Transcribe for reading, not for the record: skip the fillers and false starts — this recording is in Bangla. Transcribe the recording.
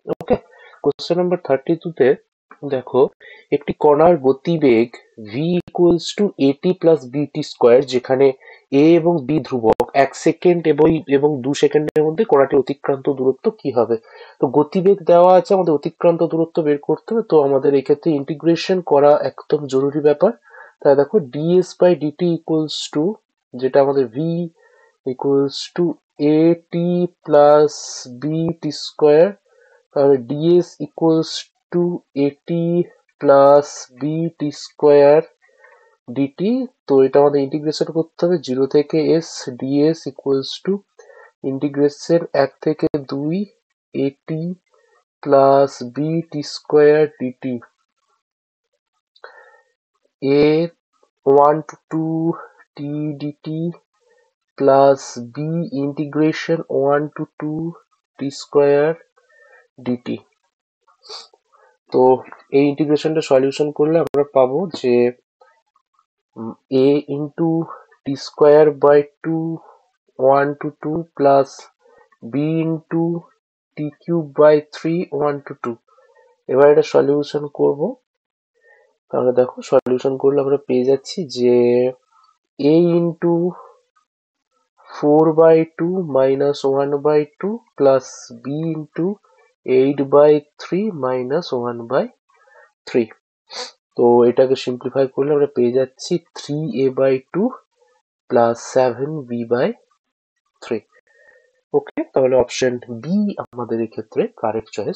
ওকে, কোশ্চেন নাম্বার 32 তে দেখো একটি কণার গতিবেগ v equals to at plus bt square, যেখানে a এবং b ধ্রুবক, 1 সেকেন্ড এবং 2 সেকেন্ডের মধ্যে কণাটির অতিক্রান্ত দূরত্ব কি হবে? তো গতিবেগ দেওয়া আছে, আমাদের অতিক্রান্ত দূরত্ব বের করতে হবে, তো আমাদের এক্ষেত্রে ইন্টিগ্রেশন করা একদম জরুরি ব্যাপার। তাই দেখো ds by dt equals to, যেটা আমাদের v equals to at plus bt square, তাহলে ds equals to at plus bt square dt. তো এটা আমাদের ইন্টিগ্রেশন করতে হবে 0 থেকে s, ds equals to integration 1 থেকে 2 at plus bt square dt, a 1 to 2 t dt plus b integration 1 to 2 t square dt। তো এই ইন্টিগ্রেশনটা সলিউশন করলে আমরা পাবো যে a into t square by 2 1 to 2 plus b into t cube by 3 1 to 2। এবার এটা সলিউশন করব, তাহলে দেখো সলিউশন করলে আমরা পেয়ে যাচ্ছি যে a into 4/2 minus 1/2 plus b into 8/3 minus 1/3। তো এটাকে সিম্পলিফাই করলে আমরা পেয়ে যাচ্ছি 3a/2 প্লাস 7b/3। ওকে, তাহলে অপশন বি আমাদের এক্ষেত্রে কারেক্ট চয়েস